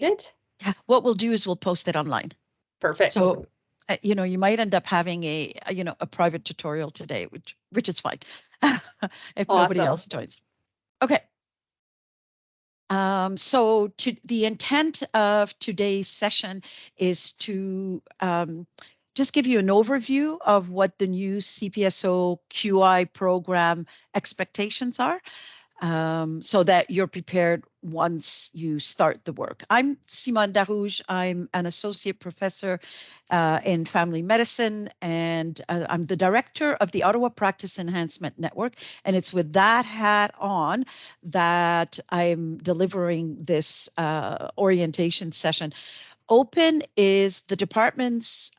it? Yeah, what we'll do is we'll post it online. Perfect. So, you might end up having a private tutorial today, which is fine if nobody else joins. Okay. So the intent of today's session is to just give you an overview of what the new CPSO QI program expectations are, so that you're prepared once you start the work. I'm Simone Darouge. I'm an associate professor in family medicine, and I'm the director of the Ottawa Practice Enhancement Network. And it's with that hat on that I'm delivering this orientation session. Open is the department's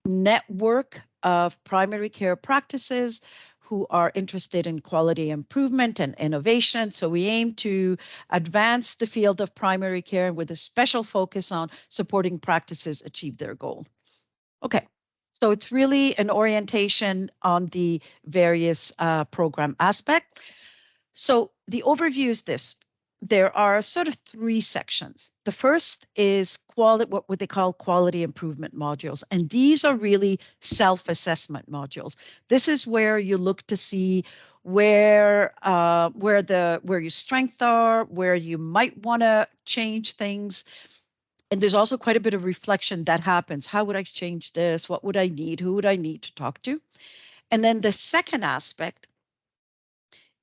network of primary care practices who are interested in quality improvement and innovation. So we aim to advance the field of primary care with a special focus on supporting practices achieve their goal. Okay, so it's really an orientation on the various program aspects. So the overview is this. There are sort of three sections. The first is what they call quality improvement modules. And these are really self-assessment modules. This is where you look to see where your strengths are, where you might want to change things. And there's also quite a bit of reflection that happens. How would I change this? What would I need? Who would I need to talk to? And then the second aspect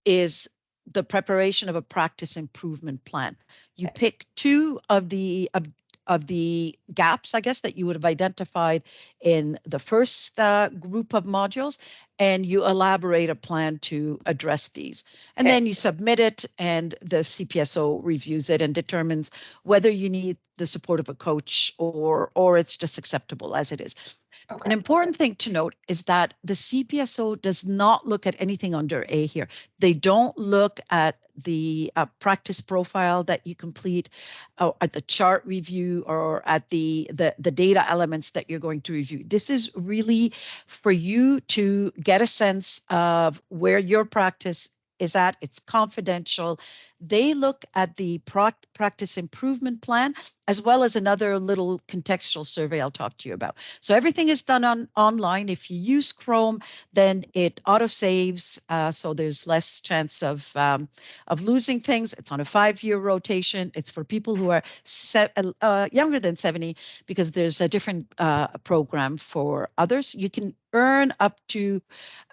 is the preparation of a practice improvement plan. You pick two of the gaps, I guess, that you would have identified in the first group of modules, and you elaborate a plan to address these. And then you submit it, and the CPSO reviews it and determines whether you need the support of a coach or it's just acceptable as it is. An important thing to note is that the CPSO does not look at anything under A here. They don't look at the practice profile that you complete, or at the chart review, or at the data elements that you're going to review. This is really for you to get a sense of where your practice is at. It's confidential. They look at the practice improvement plan, as well as another little contextual survey I'll talk to you about. So everything is done online. If you use Chrome, then it auto-saves, so there's less chance of losing things. It's on a 5-year rotation. It's for people who are younger than 70, because there's a different program for others. You can earn up to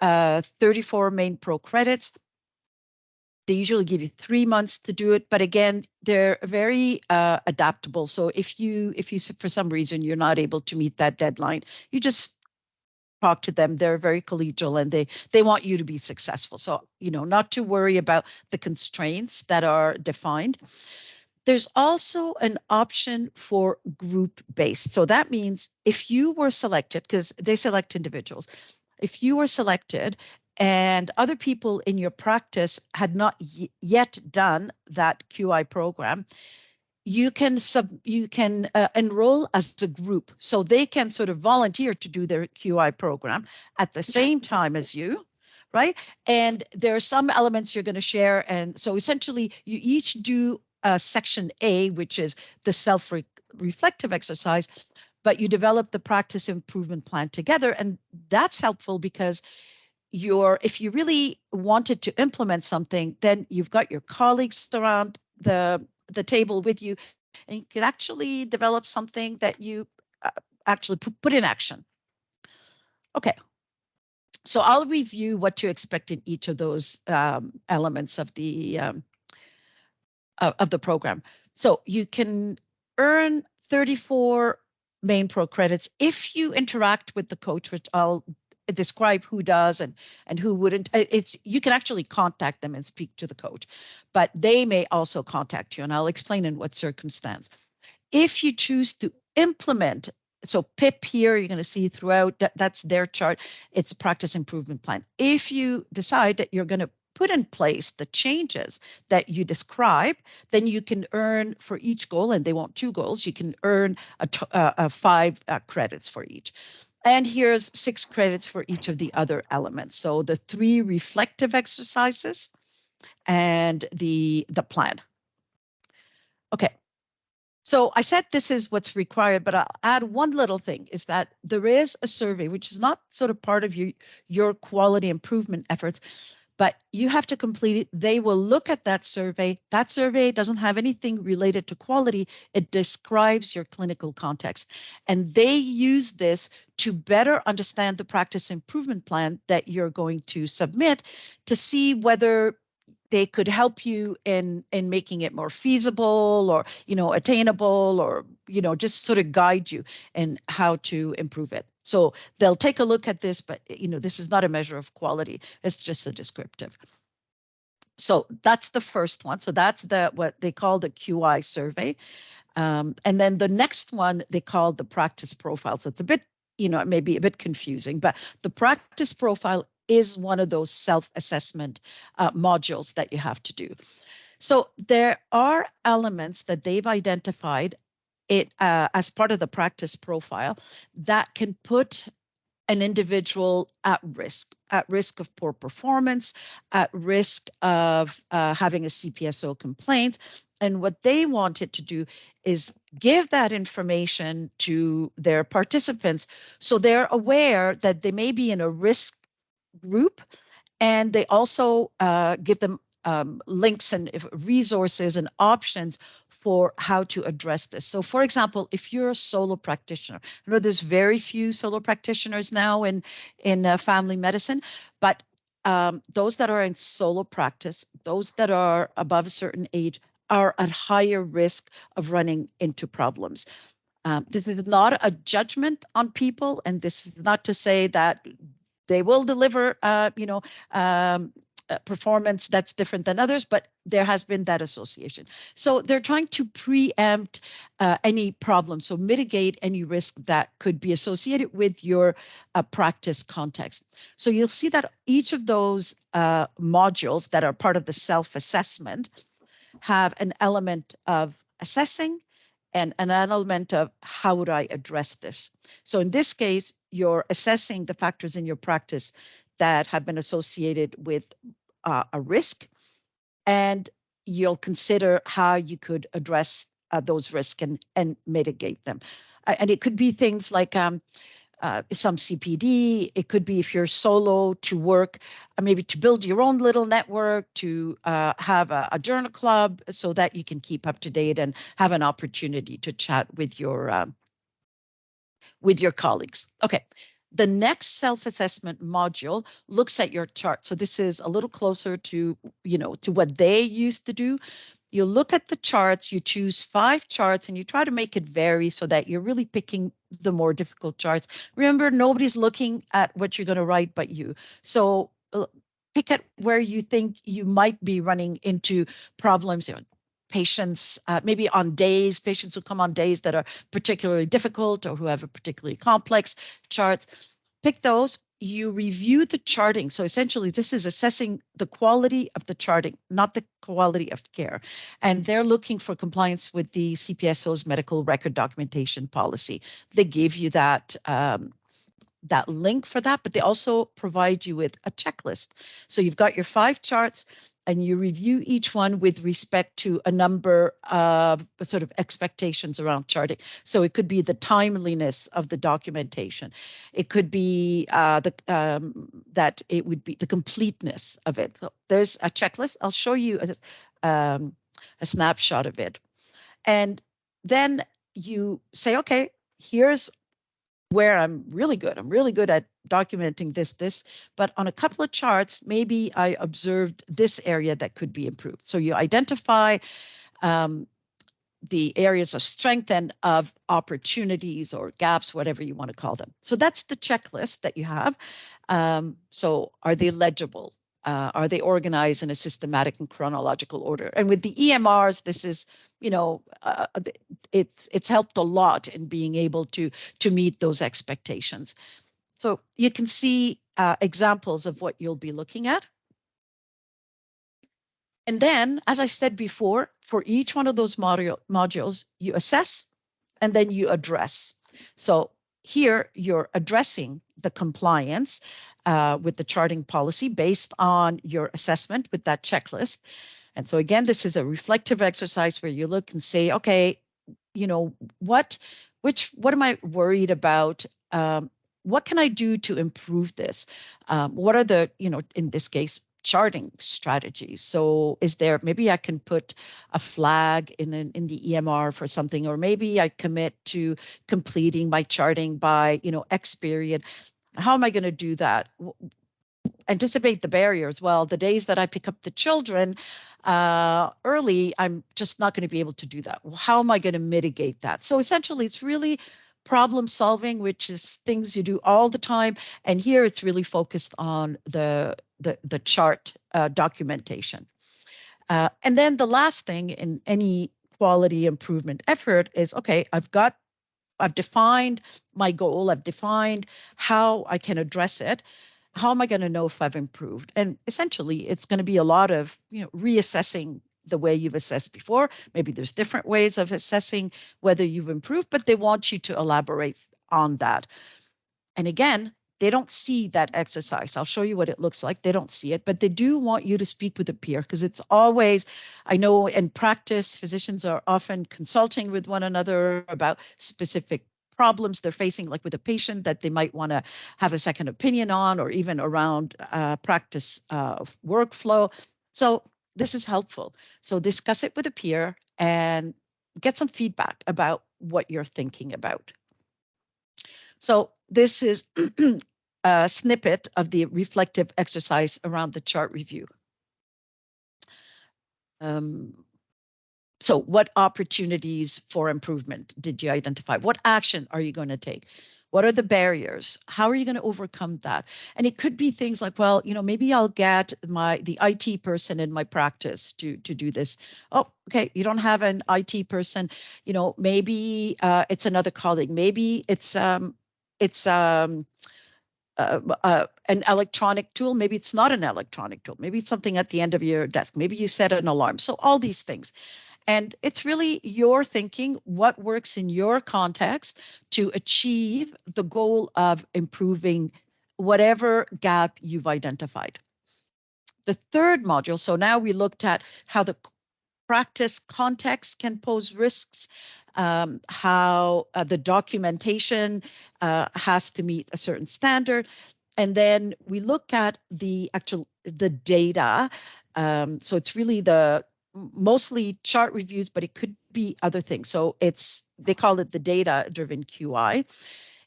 34 main pro credits. They usually give you 3 months to do it, but again, they're very adaptable. So if you for some reason you're not able to meet that deadline, you just talk to them. They're very collegial, and they want you to be successful. So not to worry about the constraints that are defined. There's also an option for group-based. So that means if you were selected, because they select individuals, if you were selected and other people in your practice had not yet done that QI program, you can enroll as a group. So they can sort of volunteer to do their QI program at the same time as you, right? And there are some elements you're going to share. And so essentially you each do section A, which is the self-reflective exercise, but you develop the practice improvement plan together. And that's helpful because if you really wanted to implement something, then you've got your colleagues around the table with you, and you can actually develop something that you actually put in action. Okay. So I'll review what to expect in each of those elements of the program. So you can earn 34 main pro credits if you interact with the coach, which I'll describe who does and who wouldn't. You can actually contact them and speak to the coach, but they may also contact you, and I'll explain in what circumstance. If you choose to implement, so PIP here, you're going to see throughout, that's their chart. It's a practice improvement plan. If you decide that you're going to put in place the changes that you describe, then you can earn for each goal, and they want 2 goals, you can earn 5 credits for each. And here's 6 credits for each of the other elements. So the 3 reflective exercises and the plan. Okay, So I said this is what's required, but I'll add one little thing is that there is a survey, which is not sort of part of your quality improvement efforts, but you have to complete it. They will look at that survey. That survey doesn't have anything related to quality. It describes your clinical context. And they use this to better understand the practice improvement plan that you're going to submit to see whether they could help you in making it more feasible or attainable or just sort of guide you in how to improve it. So they'll take a look at this, but this is not a measure of quality. It's just a descriptive. So that's the first one. So that's what they call the QI survey. And then the next one they call the practice profile. So it's a bit, it may be a bit confusing, but the practice profile is one of those self-assessment modules that you have to do. So there are elements that they've identified it as part of the practice profile that can put an individual at risk of poor performance, at risk of having a CPSO complaint. And what they wanted to do is give that information to their participants so they're aware that they may be in a risk group, and they also give them links and resources and options for how to address this. So for example, if you're a solo practitioner, I know there's very few solo practitioners now in family medicine, but those that are in solo practice, those that are above a certain age, are at higher risk of running into problems. This is not a judgment on people, and this is not to say that they will deliver, performance that's different than others, but there has been that association. So they're trying to preempt any problem, so mitigate any risk that could be associated with your practice context. So you'll see that each of those modules that are part of the self-assessment have an element of assessing and an element of how would I address this. So in this case, you're assessing the factors in your practice that have been associated with a risk, and you'll consider how you could address those risks and mitigate them. And it could be things like some CPD. It could be if you're solo to work, maybe to build your own little network, to have a journal club so that you can keep up to date and have an opportunity to chat with your colleagues. Okay. The next self-assessment module looks at your chart. So this is a little closer to what they used to do. You look at the charts, you choose 5 charts, and you try to make it vary so that you're really picking the more difficult charts. Remember, nobody's looking at what you're going to write but you. So pick at where you think you might be running into problems. Patients, maybe on days, patients who come on days that are particularly difficult or who have a particularly complex chart. Pick those. You review the charting. So essentially, this is assessing the quality of the charting, not the quality of care. And they're looking for compliance with the CPSO's medical record documentation policy. They give you that link for that, but they also provide you with a checklist. So you've got your 5 charts, and you review each one with respect to a number of sort of expectations around charting. So it could be the timeliness of the documentation. It could be that it would be the completeness of it. So there's a checklist. I'll show you a snapshot of it. And then you say, okay, here's where I'm really good. I'm really good at documenting this, but on a couple of charts, maybe I observed this area that could be improved. So you identify the areas of strength and of opportunities or gaps, whatever you want to call them. So that's the checklist that you have. So are they legible? Are they organized in a systematic and chronological order? And with the EMRs, this is, it's helped a lot in being able to meet those expectations. So you can see examples of what you'll be looking at. And then, as I said before, for each one of those modules, you assess and then you address. So here you're addressing the compliance with the charting policy based on your assessment with that checklist. And so again, this is a reflective exercise where you look and say, okay, what am I worried about? What can I do to improve this? What are the, in this case, charting strategies? So is there, maybe I can put a flag in the EMR for something, or maybe I commit to completing my charting by, X period. How am I going to do that? Anticipate the barriers. Well, the days that I pick up the children early, I'm just not going to be able to do that. Well, how am I going to mitigate that? So essentially, it's really problem solving, which is things you do all the time. And here it's really focused on the chart documentation. And then the last thing in any quality improvement effort is, okay, I've defined my goal. I've defined how I can address it. How am I going to know if I've improved? And essentially, it's going to be a lot of, reassessing the way you've assessed before. Maybe there's different ways of assessing whether you've improved, but they want you to elaborate on that. And again, they don't see that exercise. I'll show you what it looks like. They don't see it, but they do want you to speak with a peer, because it's always, I know in practice, physicians are often consulting with one another about specific problems they're facing, like with a patient that they might want to have a second opinion on, or even around practice workflow. So this is helpful. So discuss it with a peer and get some feedback about what you're thinking about. So this is a snippet of the reflective exercise around the chart review. So what opportunities for improvement did you identify? What action are you going to take? What are the barriers? How are you going to overcome that? And it could be things like, well, maybe I'll get the IT person in my practice to do this. Oh, okay, you don't have an IT person. Maybe it's another colleague. Maybe it's an electronic tool. Maybe it's not an electronic tool. Maybe it's something at the end of your desk. Maybe you set an alarm. So all these things. And it's really your thinking, what works in your context to achieve the goal of improving whatever gap you've identified. The third module, so now we looked at how the practice context can pose risks, how the documentation has to meet a certain standard. And then we look at the data. So it's really mostly chart reviews, but it could be other things. So they call it the data-driven QI.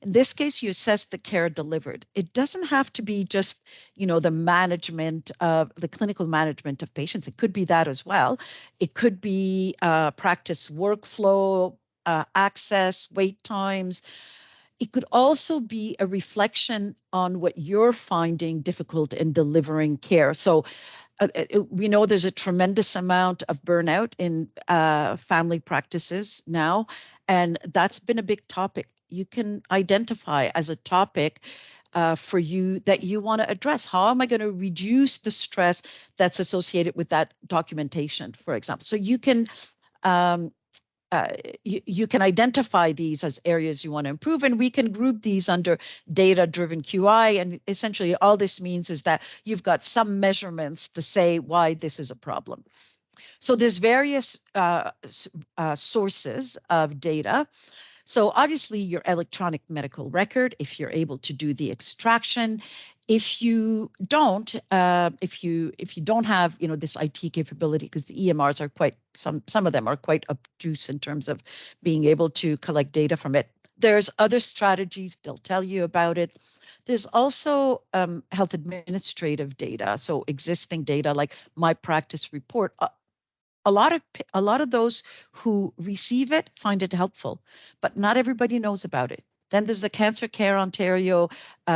In this case, you assess the care delivered. It doesn't have to be just, the management of the clinical management of patients. It could be that as well. It could be practice workflow, access, wait times. It could also be a reflection on what you're finding difficult in delivering care. So we know there's a tremendous amount of burnout in family practices now, and that's been a big topic. You can identify as a topic for you that you want to address. How am I going to reduce the stress that's associated with that documentation, for example? So you can you can identify these as areas you want to improve, and we can group these under data-driven QI. And essentially all this means is that you've got some measurements to say why this is a problem. So there's various sources of data. So obviously your electronic medical record, if you're able to do the extraction. If you don't, if you don't have, this IT capability, because the EMRs are quite, some of them are quite obtuse in terms of being able to collect data from it. There's other strategies, they'll tell you about it. There's also health administrative data, so existing data like my practice report. A lot of those who receive it find it helpful, but not everybody knows about it. Then there's the Cancer Care Ontario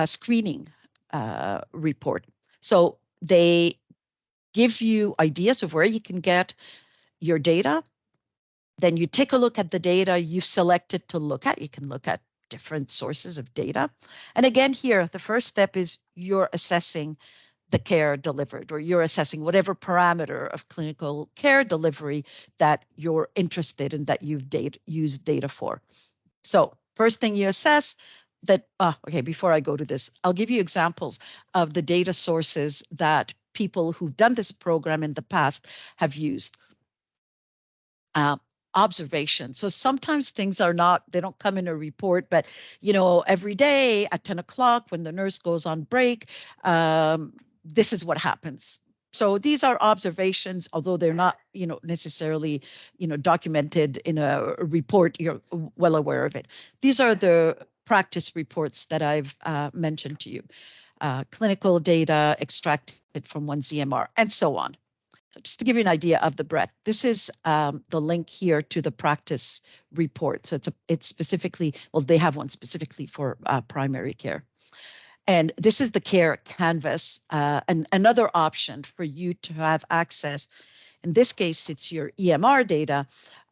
screening report. So they give you ideas of where you can get your data. Then you take a look at the data you've selected to look at. You can look at different sources of data. And again, here, the first step is you're assessing the care delivered, or you're assessing whatever parameter of clinical care delivery that you're interested in, that you've used data for. So first thing you assess that, okay, before I go to this, I'll give you examples of the data sources that people who've done this program in the past have used. observation. So sometimes things are not, they don't come in a report, but, you know, every day at 10 o'clock when the nurse goes on break, this is what happens. So these are observations, although they're not, you know, necessarily, you know, documented in a report. You're well aware of it. These are the practice reports that I've mentioned to you. Clinical data extracted from one ZMR, and so on. So just to give you an idea of the breadth, this is the link here to the practice report. So it's specifically, well, they have one specifically for primary care. And this is the care canvas, and another option for you to have access. In this case, it's your EMR data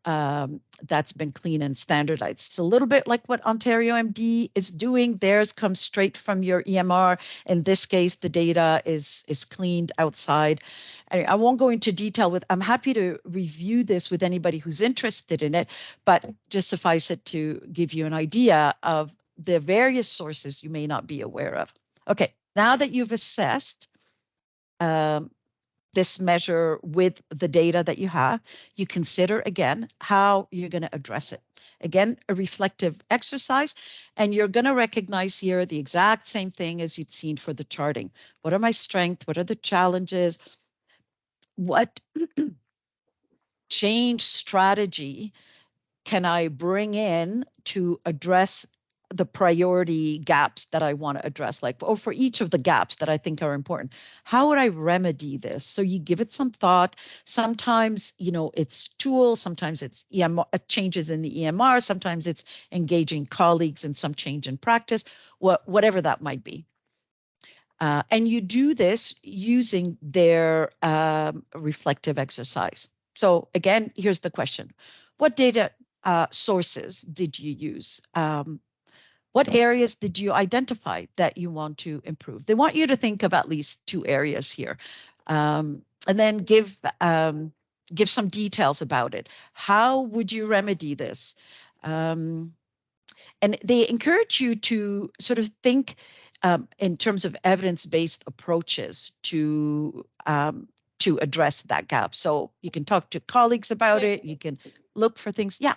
that's been cleaned and standardized. It's a little bit like what Ontario MD is doing. Theirs comes straight from your EMR. In this case, the data is cleaned outside. I won't go into detail with, I'm happy to review this with anybody who's interested in it, but just suffice it to give you an idea of the various sources you may not be aware of. Okay, now that you've assessed this measure with the data that you have, you consider again how you're going to address it. Again, a reflective exercise, and you're going to recognize here the exact same thing as you'd seen for the charting. What are my strengths? What are the challenges? What change strategy can I bring in to address the priority gaps that I want to address, like, or for each of the gaps that I think are important? How would I remedy this? So you give it some thought. Sometimes, you know, it's tools, sometimes it's EMR, changes in the EMR, sometimes it's engaging colleagues in some change in practice, whatever that might be. And you do this using their reflective exercise. So again, here's the question. What data sources did you use? What areas did you identify that you want to improve? They want you to think of at least 2 areas here, and then give some details about it. How would you remedy this? And they encourage you to sort of think in terms of evidence-based approaches to address that gap. So you can talk to colleagues about it. You can look for things. Yeah.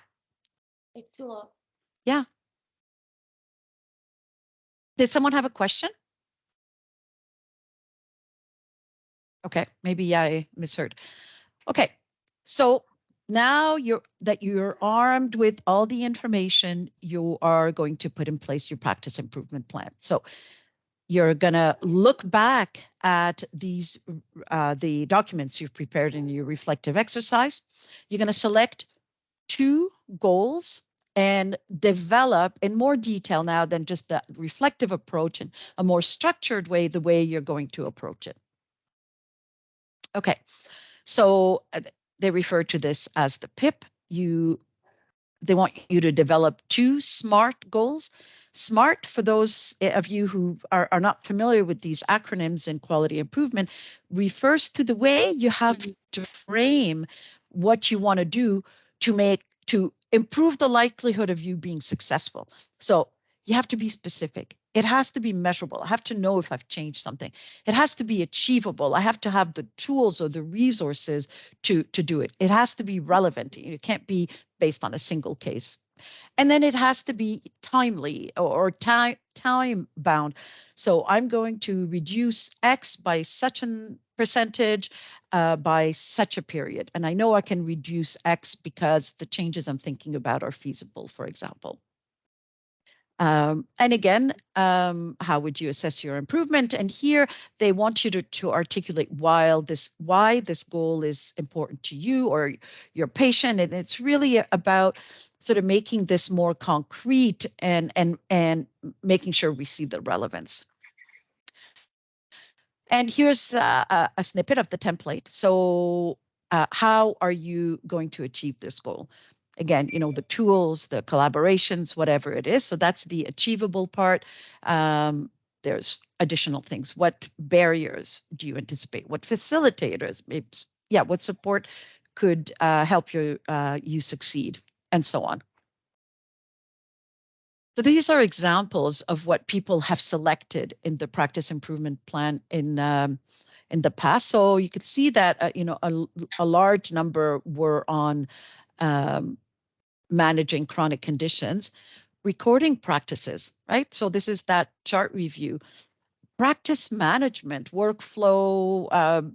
It's too long. Yeah. Did someone have a question? Okay, maybe I misheard. Okay, so now you're armed with all the information, you are going to put in place your practice improvement plan. So you're going to look back at these the documents you've prepared in your reflective exercise. You're going to select 2 goals and develop in more detail now than just the reflective approach, and a more structured way, the way you're going to approach it. Okay, so they refer to this as the PIP. They want you to develop 2 SMART goals. SMART, for those of you who are not familiar with these acronyms in quality improvement, refers to the way you have to frame what you want to do to improve the likelihood of you being successful. So you have to be specific. It has to be measurable. I have to know if I've changed something. It has to be achievable. I have to have the tools or the resources to do it. It has to be relevant. It can't be based on a single case. And then it has to be timely or time bound. So I'm going to reduce X by such a percentage by such a period. And I know I can reduce X because the changes I'm thinking about are feasible, for example. And again, how would you assess your improvement? And here they want you to articulate why this goal is important to you or your patient. And it's really about sort of making this more concrete and making sure we see the relevance. And here's a snippet of the template. So how are you going to achieve this goal? Again, you know, the tools, the collaborations, whatever it is. So that's the achievable part. There's additional things. What barriers do you anticipate? What facilitators, maybe, yeah, what support could help you succeed, and so on. So these are examples of what people have selected in the practice improvement plan in the past. So you could see that you know, a large number were on um, managing chronic conditions, recording practices, right? So this is that chart review, practice management, workflow,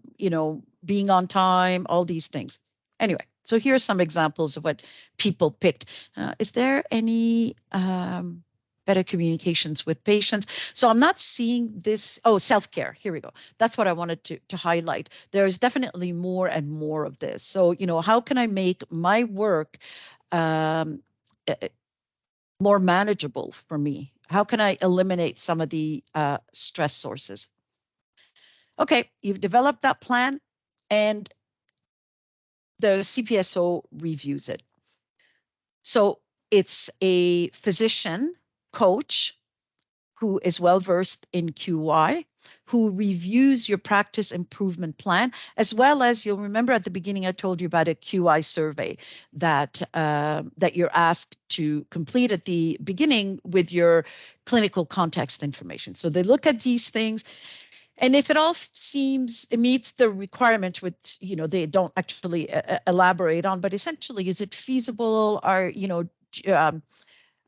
being on time, all these things. Anyway, so here are some examples of what people picked. Is there any better communications with patients? So I'm not seeing this. Oh, self-care. Here we go. That's what I wanted to highlight. There's definitely more and more of this. So, how can I make my work um, more manageable for me? How can I eliminate some of the stress sources? Okay, you've developed that plan and the CPSO reviews it. So it's a physician coach who is well versed in QI, who reviews your practice improvement plan, as well as you'll remember at the beginning I told you about a QI survey that you're asked to complete at the beginning with your clinical context information. So they look at these things. And if it all seems it meets the requirement, which they don't actually elaborate on, but essentially, is it feasible?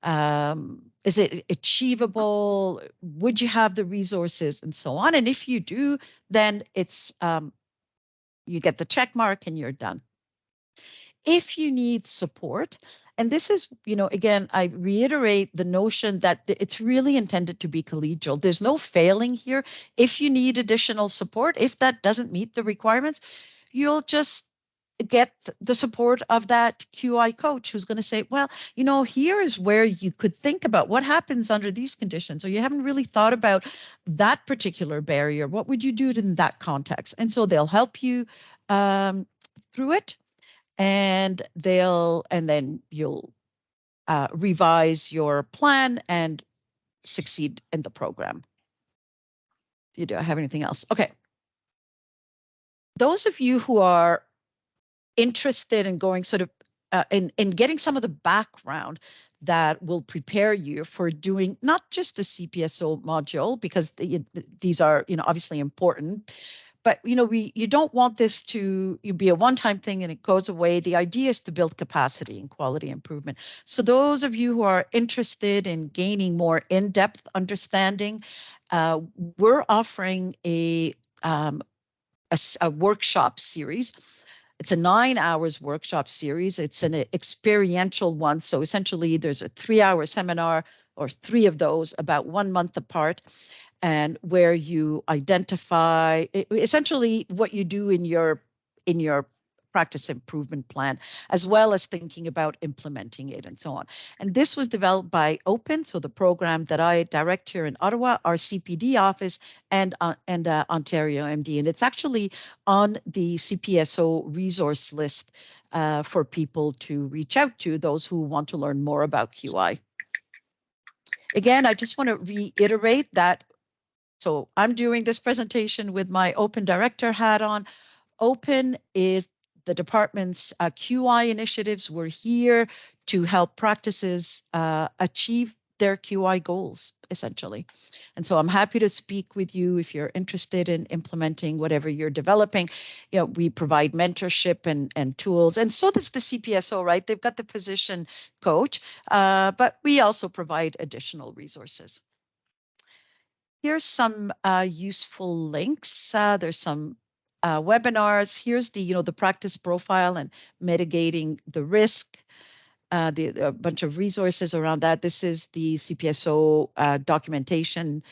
Um, is it achievable? Would you have the resources and so on? And if you do, then it's you get the check mark and you're done. If you need support, and this is, again, I reiterate the notion that it's really intended to be collegial. There's no failing here. If you need additional support, if that doesn't meet the requirements, you'll just get the support of that QI coach who's going to say, well, here is where you could think about what happens under these conditions, or you haven't really thought about that particular barrier. What would you do in that context? And so they'll help you through it, and then you'll revise your plan and succeed in the program. Do I have anything else? Okay. Those of you who are interested in going sort of in getting some of the background that will prepare you for doing not just the CPSO module, because these are obviously important, but you don't want this to be a one-time thing and it goes away. The idea is to build capacity and quality improvement. So those of you who are interested in gaining more in-depth understanding, we're offering a workshop series. It's a 9 hours workshop series. It's an experiential one. So essentially there's a 3-hour seminar or 3 of those about 1 month apart, and where you identify essentially what you do in your practice improvement plan, as well as thinking about implementing it and so on. And this was developed by Open, so the program that I direct here in Ottawa, our CPD office, and Ontario MD. And it's actually on the CPSO resource list for people to reach out to, those who want to learn more about QI. Again, I just want to reiterate that. So I'm doing this presentation with my Open Director hat on. Open is the department's QI initiatives. We're here to help practices achieve their QI goals, essentially. And so I'm happy to speak with you if you're interested in implementing whatever you're developing. We provide mentorship and tools. And so does the CPSO, right? They've got the physician coach, but we also provide additional resources. Here's some useful links. There's some webinars. Here's the practice profile and mitigating the risk. A bunch of resources around that. This is the CPSO documentation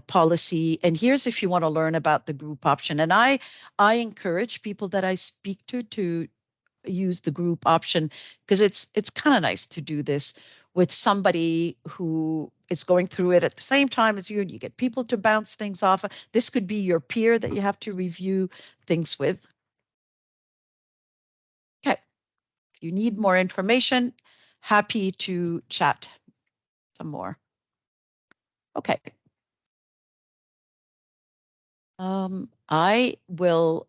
policy. And here's if you want to learn about the group option. And I encourage people that I speak to use the group option, because it's kind of nice to do this with somebody who is going through it at the same time as you, and you get people to bounce things off. This could be your peer that you have to review things with. Okay, if you need more information, happy to chat some more. Okay. I will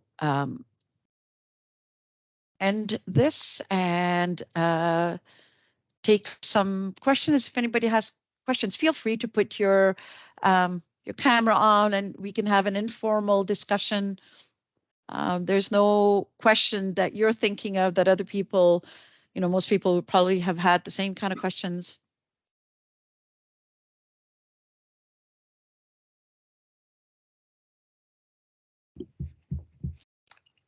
end this and take some questions. If anybody has questions, feel free to put your camera on and we can have an informal discussion. There's no question that you're thinking of that other people Most people would probably have had the same kind of questions.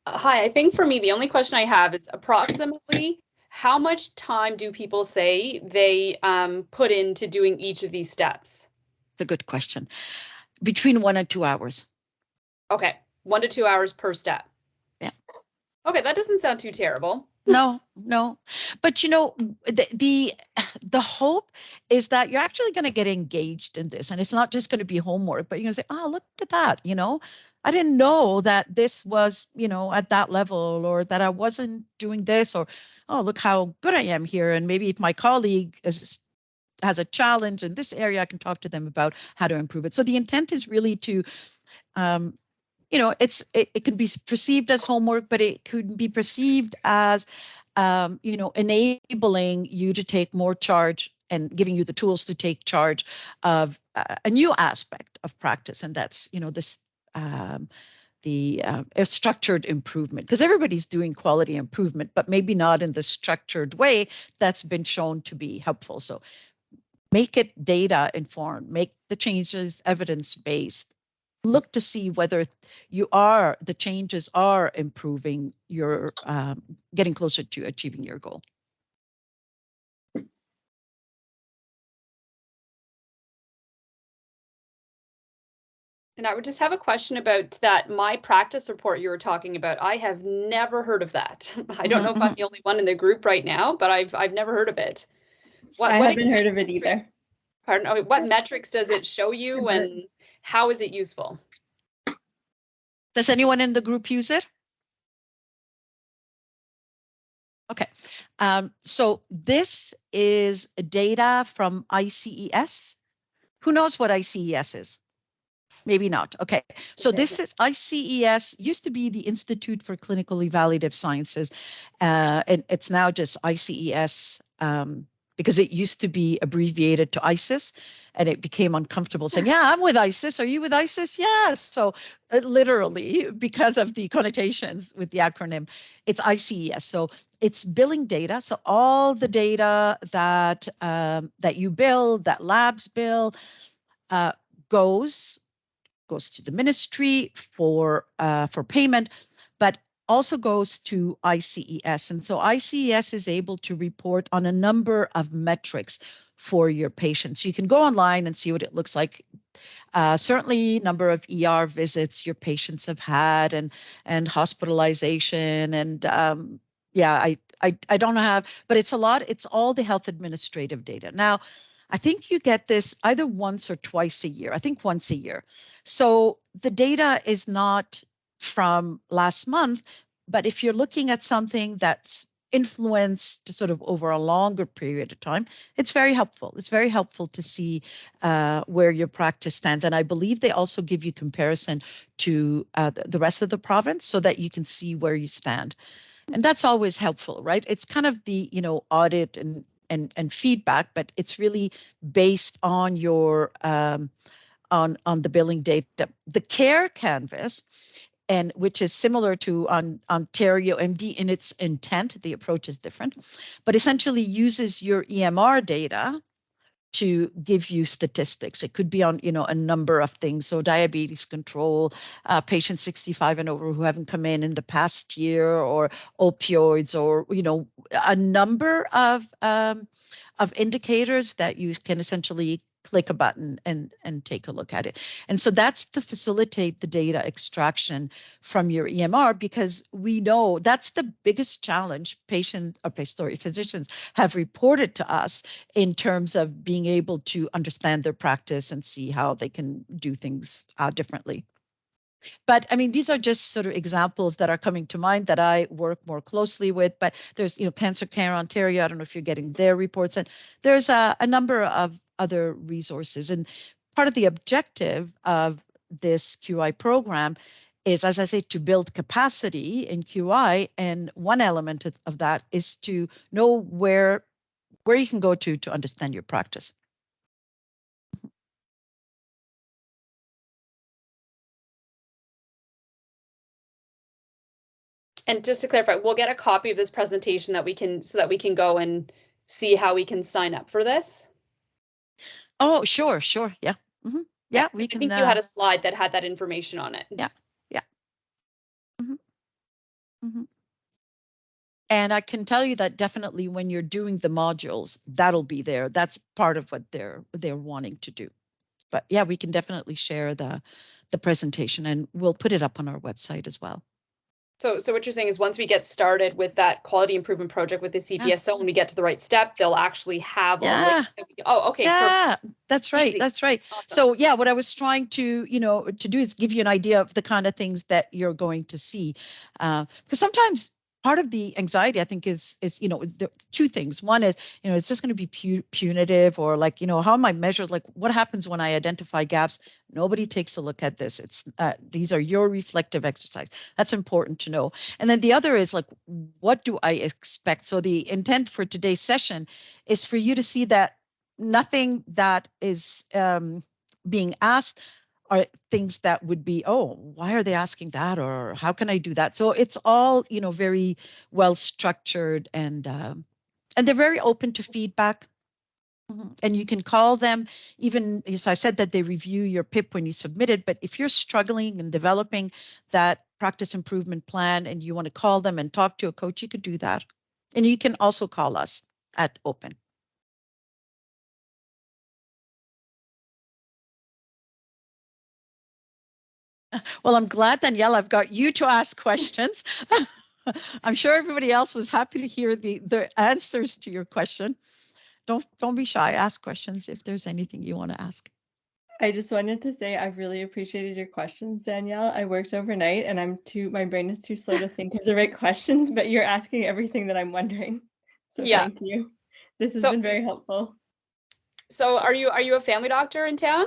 Hi, I think for me, the only question I have is approximately how much time do people say they put into doing each of these steps? It's a good question. Between 1 and 2 hours. Okay, 1 to 2 hours per step. Yeah. Okay, that doesn't sound too terrible. No. But the hope is that you're actually going to get engaged in this, and it's not just going to be homework, but you're going to say, "Oh, look at that! I didn't know that this was, at that level, or that I wasn't doing this, or oh, look how good I am here." And maybe if my colleague has a challenge in this area, I can talk to them about how to improve it. So the intent is really to um, it can be perceived as homework, but it could be perceived as enabling you to take more charge and giving you the tools to take charge of a new aspect of practice, and that's this the structured improvement, because everybody's doing quality improvement, but maybe not in the structured way that's been shown to be helpful. So make it data informed, make the changes evidence based, look to see whether the changes are improving your getting closer to achieving your goal. And I would just have a question about that my practice report you were talking about. I have never heard of that. I don't know if I'm the only one in the group right now, but I've never heard of it. I haven't heard of it either. Pardon, what metrics does it show you, and how is it useful? Does anyone in the group use it? Okay. So this is data from ICES. Who knows what ICES is? Maybe not. Okay. So this is ICES, used to be the Institute for Clinical Evaluative Sciences. And it's now just ICES because it used to be abbreviated to ISIS, and it became uncomfortable saying, "Yeah, I'm with ISIS. Are you with ISIS?" Yes. So literally, because of the connotations with the acronym, it's ICES. So it's billing data. So all the data that you bill, that labs bill, uh, goes to the ministry for payment, but also goes to ICES. And so ICES is able to report on a number of metrics for your patients. You can go online and see what it looks like. Certainly, number of ER visits your patients have had, and hospitalization, and yeah, I don't have, but it's a lot. It's all the health administrative data. Now, I think you get this either once or twice a year. I think once a year. So the data is not from last month, but if you're looking at something that's influenced sort of over a longer period of time, it's very helpful. It's very helpful to see where your practice stands. And I believe they also give you comparison to the rest of the province so that you can see where you stand. And that's always helpful, right? It's kind of the, audit and feedback, but it's really based on your on the billing data. The care canvas, and which is similar to Ontario MD in its intent, the approach is different, but essentially uses your EMR data to give you statistics. It could be on, a number of things. So diabetes control, patients 65 and over who haven't come in the past year, or opioids, or, a number of indicators that you can essentially click a button and take a look at it. And so that's to facilitate the data extraction from your EMR, because we know that's the biggest challenge physicians have reported to us in terms of being able to understand their practice and see how they can do things differently. But I mean, these are just sort of examples that are coming to mind that I work more closely with. But there's, Cancer Care Ontario. I don't know if you're getting their reports. And there's a number of other resources. And part of the objective of this QI program is, as I say, to build capacity in QI. And one element of that is to know where you can go to understand your practice. And just to clarify, we'll get a copy of this presentation that we can, so that we can go and see how we can sign up for this. Oh, sure. Yeah. Yeah, we can. I think you had a slide that had that information on it. Yeah. And I can tell you that definitely when you're doing the modules, that'll be there. That's part of what they're wanting to do. But yeah, we can definitely share the presentation, and we'll put it up on our website as well. So what you're saying is once we get started with that quality improvement project with the CPSO, when we get to the right step, they'll actually have a link. Oh, okay. Yeah, perfect. That's right. Easy. That's right. Awesome. So yeah, what I was trying to, to do is give you an idea of the kind of things that you're going to see. Because sometimes part of the anxiety, I think, is the two things. One is, is this going to be punitive, or like, how am I measured? Like, what happens when I identify gaps? Nobody takes a look at this. It's these are your reflective exercise. That's important to know. And then the other is like, what do I expect? So the intent for today's session is for you to see that nothing that is being asked are things that would be, oh, why are they asking that, or how can I do that? So it's all, very well structured, and they're very open to feedback. And you can call them, even, so I said that they review your PIP when you submit it, but if you're struggling and developing that practice improvement plan and you want to call them and talk to a coach, you could do that. And you can also call us at Open. Well, I'm glad, Danielle, I've got you to ask questions. I'm sure everybody else was happy to hear the answers to your question. Don't be shy. Ask questions if there's anything you want to ask. I just wanted to say I've really appreciated your questions, Danielle. I worked overnight and my brain is too slow to think of the right questions, but you're asking everything that I'm wondering. So thank you. This has been very helpful. So are you a family doctor in town?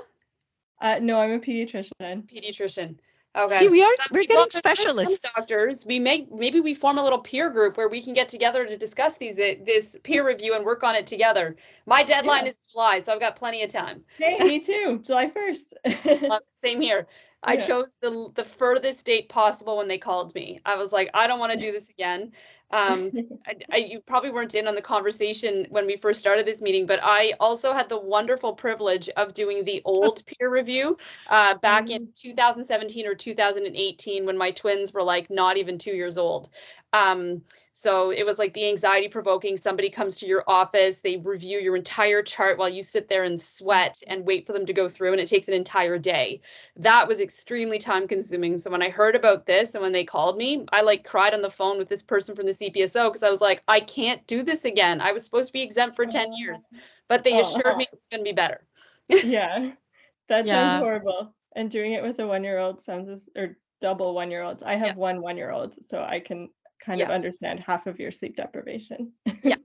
No, I'm a pediatrician. Okay. See, we're getting specialists. Doctors. Maybe we form a little peer group where we can get together to discuss this peer review and work on it together. My deadline is July, so I've got plenty of time. Hey, me too. July 1st. Same here. I chose the furthest date possible when they called me. I was like, I don't want to do this again. You probably weren't in on the conversation when we first started this meeting, but I also had the wonderful privilege of doing the old peer review back in 2017 or 2018 when my twins were like not even 2 years old. So it was like the anxiety provoking. Somebody comes to your office, they review your entire chart while you sit there and sweat and wait for them to go through, and it takes an entire day. That was extremely time consuming. So when I heard about this and when they called me, I like cried on the phone with this person from the CPSO because I was like, I can't do this again. I was supposed to be exempt for 10 years, but they assured me it's going to be better. Yeah, that sounds horrible. And doing it with a 1-year-old sounds, or double 1-year-olds. I have one 1-year-old, so I can kind of understand half of your sleep deprivation. Yeah.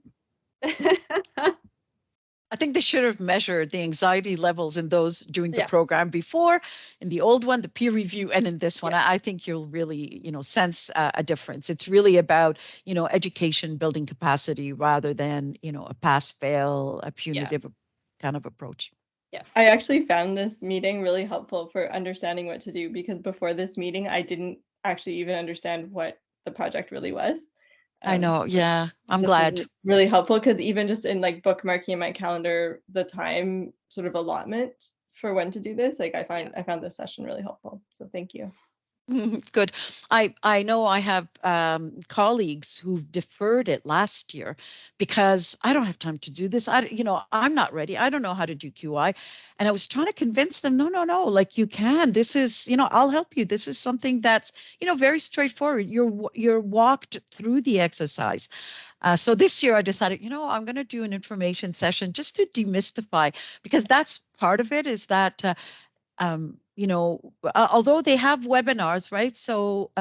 I think they should have measured the anxiety levels in those doing the program before, in the old one, the peer review, and in this one. I think you'll really, sense a difference. It's really about, education, building capacity, rather than, a pass-fail, a punitive kind of approach. Yeah, I actually found this meeting really helpful for understanding what to do, because before this meeting, I didn't actually even understand what the project really was. I know. Yeah, I'm glad. Really helpful, because even just in like bookmarking in my calendar, the time sort of allotment for when to do this, like I found this session really helpful. So thank you. Good. I know I have colleagues who've deferred it last year because I don't have time to do this. I'm not ready. I don't know how to do QI. And I was trying to convince them, no, like you can. This is, I'll help you. This is something that's, very straightforward. You're walked through the exercise. So this year I decided, I'm going to do an information session just to demystify, because that's part of it, is that although they have webinars, right? So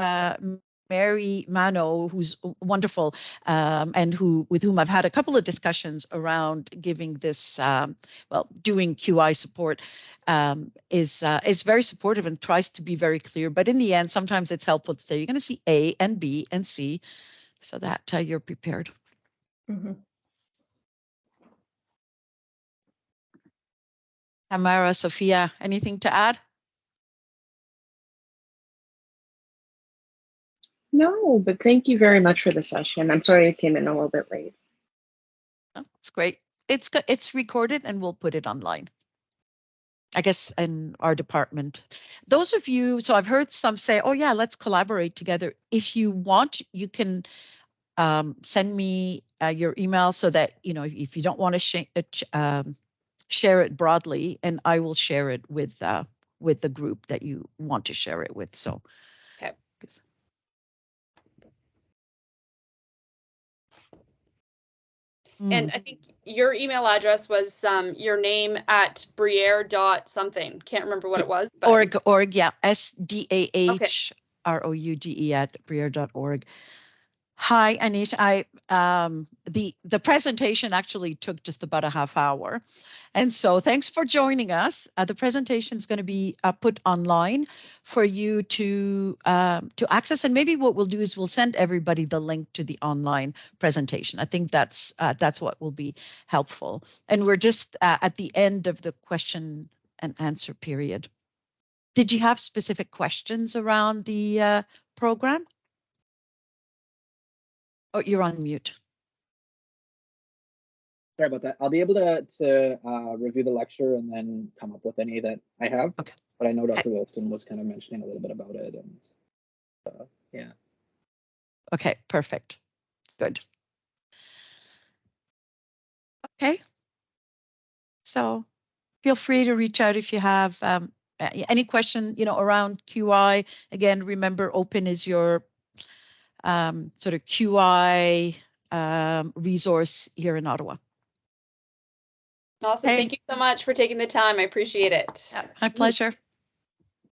Mary Mano, who's wonderful, and with whom I've had a couple of discussions around giving this, doing QI support, is very supportive and tries to be very clear. But in the end, sometimes it's helpful to say you're going to see A and B and C, so that you're prepared. Mm-hmm. Tamara, Sophia, anything to add? No, but thank you very much for the session. I'm sorry I came in a little bit late. Oh, it's great. It's recorded and we'll put it online, I guess, in our department. Those of you, so I've heard some say, oh yeah, let's collaborate together. If you want, you can send me your email so that, you know, if you don't want to share it broadly, and I will share it with the group that you want to share it with. So, okay. And I think your email address was your name at Briere dot something. Can't remember what it was. But org, yeah, SDAHROUGE at Briere.org. Hi, Anish. The presentation actually took just about a half hour. And so thanks for joining us. The presentation is going to be put online for you to access. And maybe what we'll do is we'll send everybody the link to the online presentation. I think that's what will be helpful. And we're just at the end of the question and answer period. Did you have specific questions around the program? Oh, you're on mute. Sorry about that. I'll be able to review the lecture and then come up with any that I have. Okay. But I know Dr. Wilson was kind of mentioning a little bit about it, and yeah. Okay, perfect. Good. Okay. So feel free to reach out if you have any question, you know, around QI. Again, remember, open is your sort of QI resource here in Ottawa. Awesome. Okay. Thank you so much for taking the time. I appreciate it. Yeah, my pleasure.